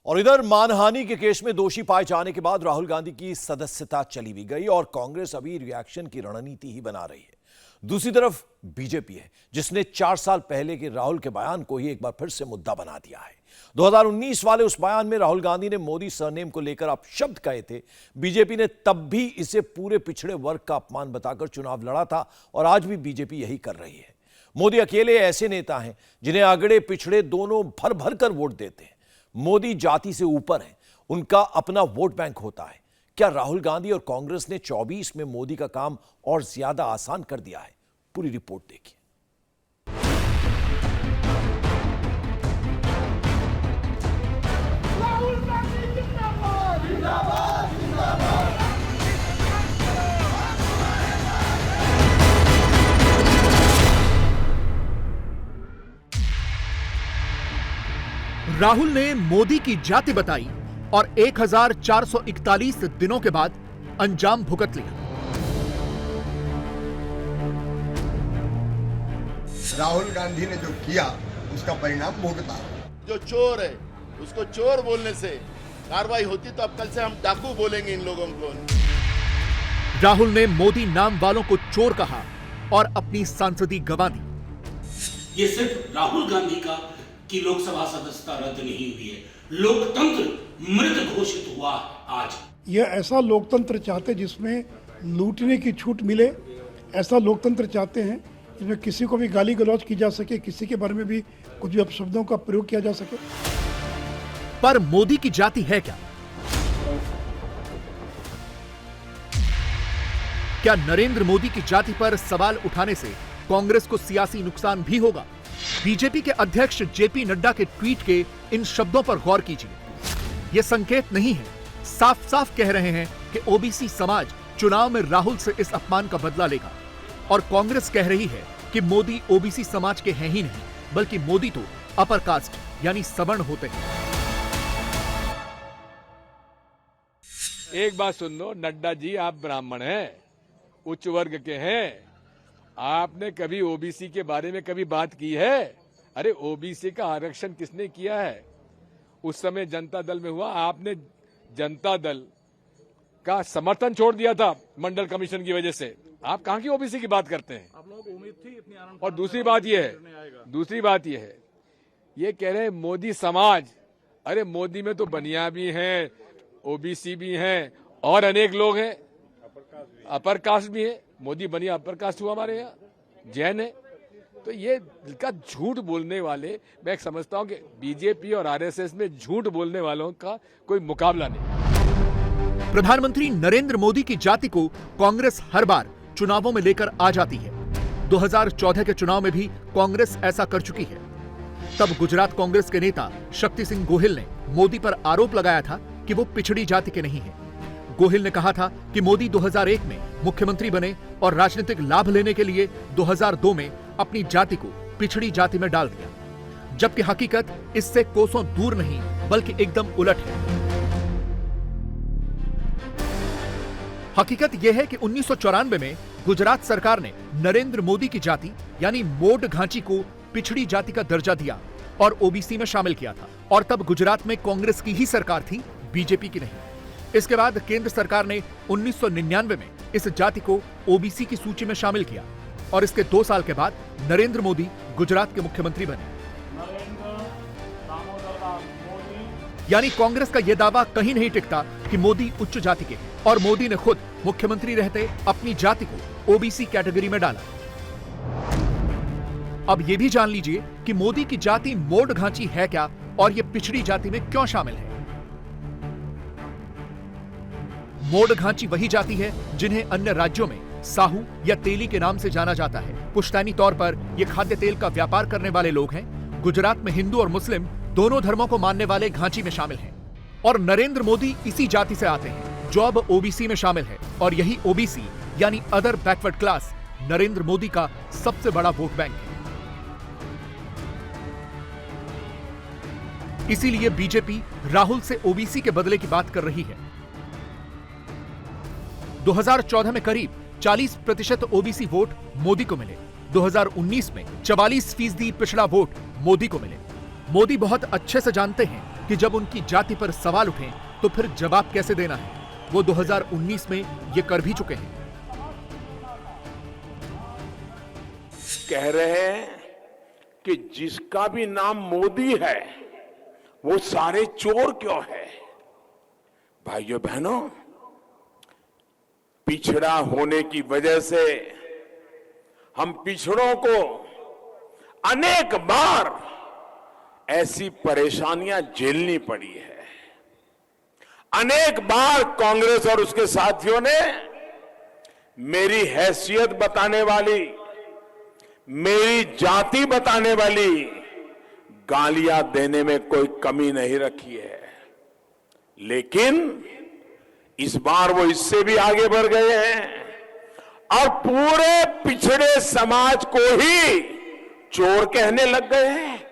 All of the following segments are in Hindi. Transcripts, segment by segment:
और इधर मानहानि के केस में दोषी पाए जाने के बाद राहुल गांधी की सदस्यता चली भी गई और कांग्रेस अभी रिएक्शन की रणनीति ही बना रही है। दूसरी तरफ बीजेपी है जिसने 4 साल पहले के राहुल के बयान को ही एक बार फिर से मुद्दा बना दिया है। 2019 वाले उस बयान में राहुल गांधी ने मोदी सरनेम को लेकर अपशब्द कहे थे। बीजेपी ने तब भी इसे पूरे पिछड़े वर्ग का अपमान बताकर चुनाव लड़ा था और आज भी बीजेपी यही कर रही है। मोदी अकेले ऐसे नेता हैं जिन्हें अगड़े पिछड़े दोनों भर भर कर वोट देते हैं। मोदी जाति से ऊपर है, उनका अपना वोट बैंक होता है। क्या राहुल गांधी और कांग्रेस ने 24 में मोदी का काम और ज्यादा आसान कर दिया है? पूरी रिपोर्ट देखिए। राहुल ने मोदी की जाति बताई और 1441 दिनों के बाद अंजाम भुगत लिया। राहुल गांधी ने जो किया उसका परिणाम भुगता। जो चोर है उसको चोर बोलने से कार्रवाई होती तो अब कल से हम डाकू बोलेंगे इन लोगों को। राहुल ने मोदी नाम वालों को चोर कहा और अपनी सांसदी गंवा दी। ये सिर्फ राहुल गांधी का कि लोकसभा सदस्यता रद्द नहीं हुई है, लोकतंत्र मृत घोषित हुआ आज। यह ऐसा लोकतंत्र चाहते जिसमें लूटने की छूट मिले, ऐसा लोकतंत्र चाहते हैं जिसमें किसी को भी गाली गलौज की जा सके, किसी के बारे में भी कुछ भी अपशब्दों का प्रयोग किया जा सके। पर मोदी की जाति है क्या? क्या नरेंद्र मोदी की जाति पर सवाल उठाने से कांग्रेस को सियासी नुकसान भी होगा? बीजेपी के अध्यक्ष जेपी नड्डा के ट्वीट के इन शब्दों पर गौर कीजिए। यह संकेत नहीं है, साफ साफ कह रहे हैं कि ओबीसी समाज चुनाव में राहुल से इस अपमान का बदला लेगा। और कांग्रेस कह रही है कि मोदी ओबीसी समाज के हैं ही नहीं, बल्कि मोदी तो अपर कास्ट यानी सवर्ण होते हैं। एक बात सुन लो नड्डा जी, आप ब्राह्मण हैं, उच्च वर्ग के हैं, आपने कभी ओबीसी के बारे में कभी बात की है? अरे ओबीसी का आरक्षण किसने किया है? उस समय जनता दल में हुआ, आपने जनता दल का समर्थन छोड़ दिया था मंडल कमीशन की वजह से। आप कहां की ओबीसी की बात करते हैं? आप लोगों को उम्मीद थी इतनी आनंद। और दूसरी बात यह है, ये कह रहे हैं मोदी समाज। अरे मोदी में तो बनिया भी हैं, ओबीसी भी हैं और अनेक लोग हैं, अपर कास्ट भी है। मोदी बनिया अपर कास्ट हुआ हमारे यहाँ, जैन है। तो ये का झूठ बोलने वाले, मैं समझता हूं कि बीजेपी और आरएसएस में झूठ बोलने वालों का कोई मुकाबला नहीं। प्रधानमंत्री नरेंद्र मोदी की जाति को कांग्रेस हर बार चुनावों में लेकर आ जाती है। 2014 के चुनाव में भी कांग्रेस ऐसा कर चुकी है। तब गुजरात कांग्रेस के नेता शक्ति सिंह गोहिल ने मोदी पर आरोप लगाया था कि वो पिछड़ी जाति के नहीं है। गोहिल ने कहा था कि मोदी 2001 में मुख्यमंत्री बने और राजनीतिक लाभ लेने के लिए 2002 में अपनी जाति को पिछड़ी जाति में डाल दिया, जबकि हकीकत इससे कोसों दूर नहीं बल्कि एकदम उलट है। हकीकत यह है कि 1994 में गुजरात सरकार ने नरेंद्र मोदी की जाति यानी मोड घांची को पिछड़ी जाति का दर्जा दिया और ओबीसी में शामिल किया था। और तब गुजरात में कांग्रेस की ही सरकार थी, बीजेपी की नहीं। इसके बाद केंद्र सरकार ने 1999 में इस जाति को ओबीसी की सूची में शामिल किया और इसके 2 साल के बाद नरेंद्र मोदी गुजरात के मुख्यमंत्री बने। यानी कांग्रेस का यह दावा कहीं नहीं टिकता कि मोदी उच्च जाति के हैं और मोदी ने खुद मुख्यमंत्री रहते अपनी जाति को ओबीसी कैटेगरी में डाला। अब यह भी जान लीजिए कि मोदी की जाति मोड घांची है क्या और यह पिछड़ी जाति में क्यों शामिल है। मोड घांची वही जाति है जिन्हें अन्य राज्यों में साहू या तेली के नाम से जाना जाता है। पुश्तैनी तौर पर ये खाद्य तेल का व्यापार करने वाले लोग हैं। गुजरात में हिंदू और मुस्लिम दोनों धर्मों को मानने वाले घांची में शामिल हैं। और नरेंद्र मोदी इसी जाति से आते हैं जो अब ओबीसी में शामिल है। और यही ओबीसी यानी other backward class Narendra Modi का सबसे बड़ा वोट बैंक है। इसीलिए बीजेपी राहुल से ओबीसी के बदले की बात कर रही है। 2014 में करीब 40% ओबीसी वोट मोदी को मिले। 2019 में 44% पिछड़ा वोट मोदी को मिले। मोदी बहुत अच्छे से जानते हैं कि जब उनकी जाति पर सवाल उठे तो फिर जवाब कैसे देना है। वो 2019 में ये कर भी चुके हैं। कह रहे हैं कि जिसका भी नाम मोदी है वो सारे चोर क्यों है। भाइयों बहनों, पिछड़ा होने की वजह से हम पिछड़ों को अनेक बार ऐसी परेशानियां झेलनी पड़ी है। अनेक बार कांग्रेस और उसके साथियों ने मेरी हैसियत बताने वाली, मेरी जाति बताने वाली गालियां देने में कोई कमी नहीं रखी है, लेकिन इस बार वो इससे भी आगे बढ़ गए हैं और पूरे पिछड़े समाज को ही चोर कहने लग गए हैं।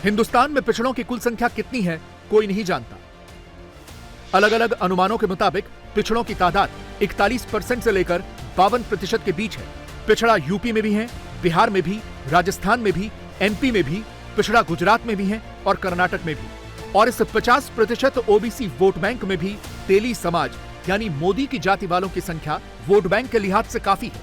हिंदुस्तान में पिछड़ों की कुल संख्या कितनी है कोई नहीं जानता। अलग अलग अनुमानों के मुताबिक पिछड़ों की तादाद 41% से लेकर 52% के बीच है। पिछड़ा यूपी में भी है, बिहार में भी, राजस्थान में भी, एमपी में भी, पिछड़ा गुजरात में भी है और कर्नाटक में भी। और इस 50% ओबीसी वोट बैंक में भी तेली समाज यानी मोदी की जाति वालों की संख्या वोट बैंक के लिहाज से काफी है।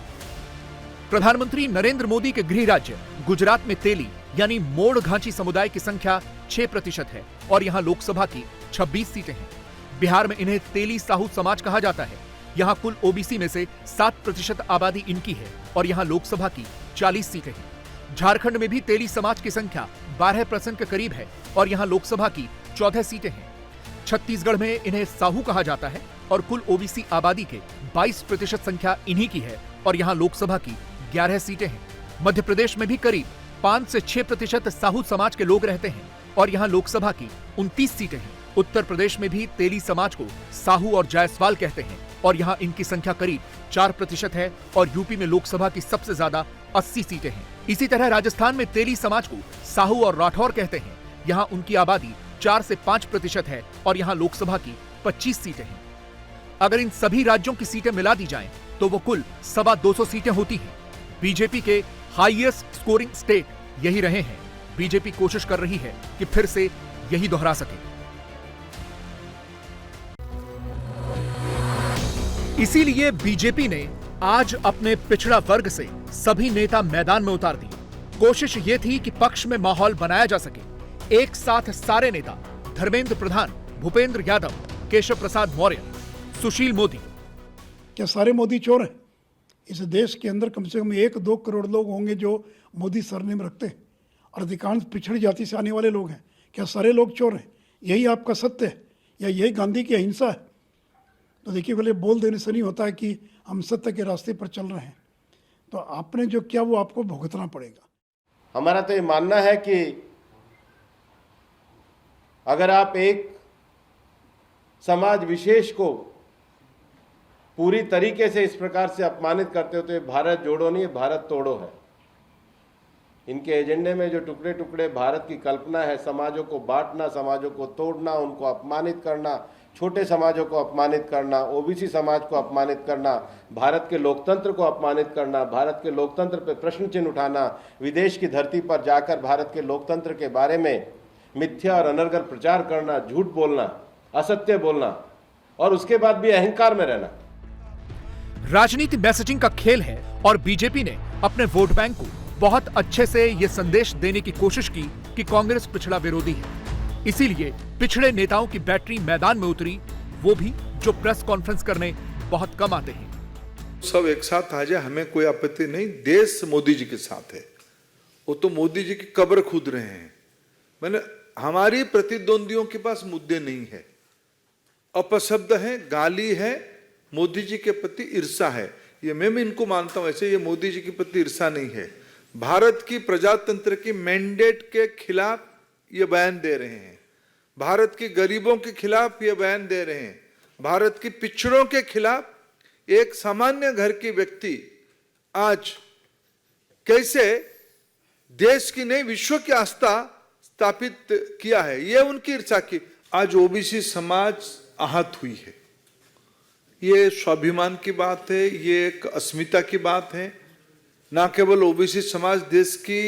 प्रधानमंत्री नरेंद्र मोदी के गृह राज्य गुजरात में तेली यानी मोड़ घांची समुदाय की संख्या 6% है और यहां लोकसभा की 26 सीटें हैं। बिहार में इन्हें तेली साहू समाज कहा जाता है। यहां कुल ओबीसी में से 7% आबादी इनकी है और यहां लोकसभा की 40 सीटें हैं। झारखंड में भी तेली समाज की संख्या 12% के करीब है और यहां लोकसभा की 14 सीटें हैं। छत्तीसगढ़ में इन्हें साहू कहा जाता है और कुल ओबीसी आबादी के 22% संख्या इन्हीं की है और यहां लोकसभा की 11 सीटें हैं। मध्य प्रदेश में भी करीब 5 से 6% साहू समाज के लोग रहते हैं और यहां लोकसभा की 29 सीटें हैं। उत्तर प्रदेश में भी तेली समाज को साहू और जायसवाल कहते हैं और यहां इनकी संख्या करीब 4% है और यूपी में लोकसभा की सबसे ज्यादा 80 सीटें हैं। इसी तरह राजस्थान में तेली समाज को साहू और राठौर कहते हैं। यहां उनकी आबादी 4 से 5% है और यहां लोकसभा की 25 सीटें हैं। अगर इन सभी राज्यों की सीटें मिला दी जाएं तो वो कुल 225 सीटें होती हैं। बीजेपी के हाईएस्ट स्कोरिंग स्टेट यही रहे हैं। बीजेपी कोशिश कर रही है कि फिर से यही दोहरा सके। इसीलिए बीजेपी ने आज अपने पिछड़ा वर्ग से सभी नेता मैदान में उतार दिए। कोशिश ये थी कि पक्ष में माहौल बनाया जा सके। एक साथ सारे नेता धर्मेंद्र प्रधान, भूपेंद्र यादव, केशव प्रसाद मौर्य, सुशील मोदी। क्या सारे मोदी चोर हैं? इस देश के अंदर कम से कम 1-2 करोड़ लोग होंगे जो मोदी सरनेम रखते हैं और अधिकांश पिछड़ी जाति से आने वाले लोग हैं। क्या सारे लोग चोर हैं? यही आपका सत्य है या यही गांधी की अहिंसा है? तो देखिए, पहले बोल देने से नहीं होता है कि हम सत्य के रास्ते पर चल रहे हैं। तो आपने जो किया वो आपको भुगतना पड़ेगा। हमारा तो ये मानना है कि अगर आप एक समाज विशेष को पूरी तरीके से इस प्रकार से अपमानित करते हो तो ये भारत जोड़ो नहीं, ये भारत तोड़ो है। इनके एजेंडे में जो टुकड़े टुकड़े भारत की कल्पना है, समाजों को बांटना, समाजों को तोड़ना, उनको अपमानित करना, छोटे समाजों को अपमानित करना, ओबीसी समाज को अपमानित करना, भारत के लोकतंत्र को अपमानित करना, भारत के लोकतंत्र पर प्रश्न चिन्ह उठाना, विदेश की धरती पर जाकर भारत के लोकतंत्र के बारे में मिथ्या और अनर्गल प्रचार करना, झूठ बोलना, असत्य बोलना और उसके बाद भी अहंकार में रहना। राजनीति मैसेजिंग का खेल है और बीजेपी ने अपने वोट बैंक को बहुत अच्छे से यह संदेश देने की कोशिश की कि कांग्रेस पिछड़ा विरोधी है। इसीलिए पिछड़े नेताओं की बैटरी मैदान में उतरी, वो भी जो प्रेस कॉन्फ्रेंस करने बहुत कम आते हैं। सब एक साथ आ जाए, हमें कोई आपत्ति नहीं। देश मोदी जी के साथ है। वो तो मोदी जी की कब्र खोद रहे हैं। मैंने हमारी प्रतिद्वंदियों के पास मुद्दे नहीं है, अपशब्द है, गाली है, मोदी जी के प्रति ईर्षा है। ये मैं भी इनको मानता हूं, ऐसे ये मोदी जी के प्रति ईर्षा नहीं है। भारत की प्रजातंत्र की मैंडेट के खिलाफ ये बयान दे रहे हैं, भारत के गरीबों के खिलाफ ये बयान दे रहे हैं, भारत की पिछड़ों के खिलाफ। एक सामान्य घर की व्यक्ति आज कैसे देश की नहीं विश्व की आस्था स्थापित किया है, ये उनकी ईर्षा की। आज ओबीसी समाज आहत हुई है। ये स्वाभिमान की बात है, ये एक अस्मिता की बात है। ना केवल ओबीसी समाज देश की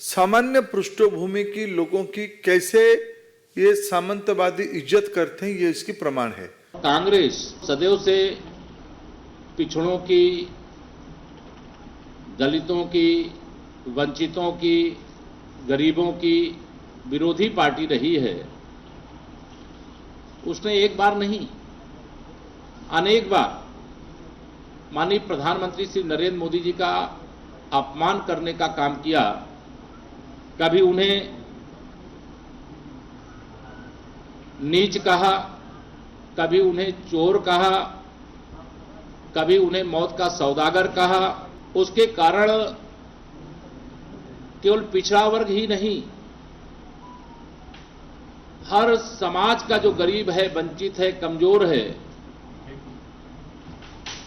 सामान्य पृष्ठभूमि की लोगों की कैसे ये सामंतवादी इज्जत करते हैं, ये इसकी प्रमाण है। कांग्रेस सदैव से पिछड़ों की, दलितों की, वंचितों की, गरीबों की विरोधी पार्टी रही है। उसने एक बार नहीं, अनेक बार माननीय प्रधानमंत्री श्री नरेंद्र मोदी जी का अपमान करने का काम किया। कभी उन्हें नीच कहा, कभी उन्हें चोर कहा, कभी उन्हें मौत का सौदागर कहा। उसके कारण केवल पिछड़ा वर्ग ही नहीं, हर समाज का जो गरीब है, वंचित है, कमजोर है,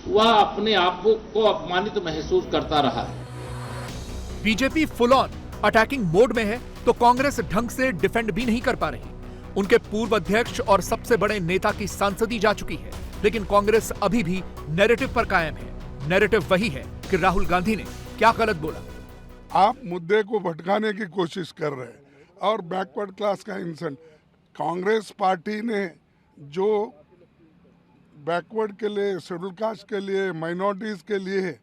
वह अपने आप को अपमानित महसूस करता रहा है। BJP full on attacking mode में है तो कांग्रेस ढंग से डिफेंड भी नहीं कर पा रही। उनके पूर्व अध्यक्ष और सबसे बड़े नेता की सांसदी जा चुकी है, लेकिन कांग्रेस अभी भी नैरेटिव पर कायम है। नैरेटिव वही है कि राहुल गांधी ने क्या गलत बोला। आप मुद्दे को भटकाने की कोशिश कर रहे हैं और बैकवर्ड क्लास का इंसल्ट। कांग्रेस पार्टी ने जो बैकवर्ड के लिए, शेड्यूल कास्ट के लिए, माइनॉरिटीज के लिए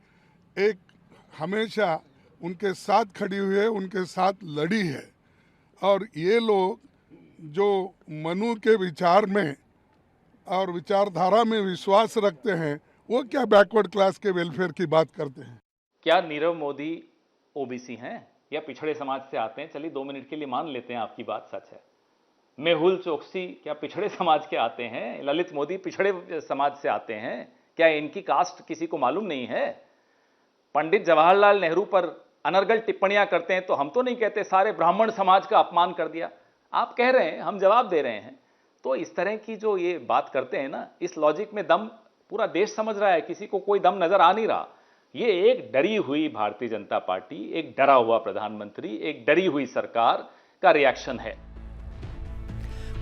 एक हमेशा उनके साथ खड़ी हुई है, उनके साथ लड़ी है। और ये लोग जो मनु के विचार में और विचारधारा में विश्वास रखते हैं, वो क्या बैकवर्ड क्लास के वेलफेयर की बात करते हैं? क्या नीरव मोदी ओबीसी हैं या पिछड़े समाज से आते हैं? चलिए 2 मिनट के लिए मान लेते हैं आपकी बात सच है। मेहुल चोकसी क्या पिछड़े समाज के आते हैं? ललित मोदी पिछड़े समाज से आते हैं? क्या इनकी कास्ट किसी को मालूम नहीं है? पंडित जवाहरलाल नेहरू पर अनर्गल टिप्पणियां करते हैं तो हम तो नहीं कहते सारे ब्राह्मण समाज का अपमान कर दिया। आप कह रहे हैं, हम जवाब दे रहे हैं। तो इस तरह की जो ये बात करते हैं ना, इस लॉजिक में दम पूरा देश समझ रहा है, किसी को कोई दम नजर आ नहीं रहा। ये एक डरी हुई भारतीय जनता पार्टी, एक डरा हुआ प्रधानमंत्री, एक डरी हुई सरकार का रिएक्शन है।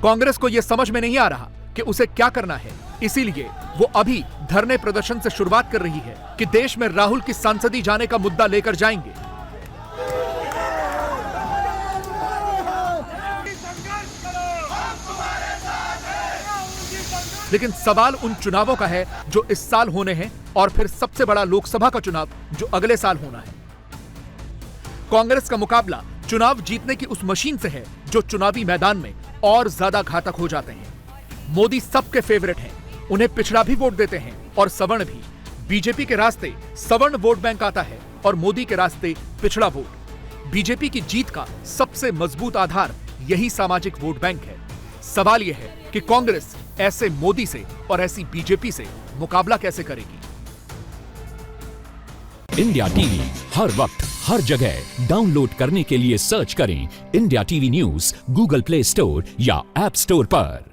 कांग्रेस को यह समझ में नहीं आ रहा कि उसे क्या करना है, इसीलिए वो अभी धरने प्रदर्शन से शुरुआत कर रही है कि देश में राहुल की सांसदी जाने का मुद्दा लेकर जाएंगे। लेकिन सवाल उन चुनावों का है जो इस साल होने हैं और फिर सबसे बड़ा लोकसभा का चुनाव जो अगले साल होना है। कांग्रेस का मुकाबला चुनाव जीतने की उस मशीन से है जो चुनावी मैदान में और ज्यादा घातक हो जाते हैं। मोदी सबके फेवरेट हैं, उन्हें पिछड़ा भी वोट देते हैं और सवर्ण भी। बीजेपी के रास्ते सवर्ण वोट बैंक आता है और मोदी के रास्ते पिछड़ा वोट। बीजेपी की जीत का सबसे मजबूत आधार यही सामाजिक वोट बैंक है। सवाल यह है कि कांग्रेस ऐसे मोदी से और ऐसी बीजेपी से मुकाबला कैसे करेगी। इंडिया टीवी हर वक्त हर जगह डाउनलोड करने के लिए सर्च करें India TV news Google play store या ऐप स्टोर पर।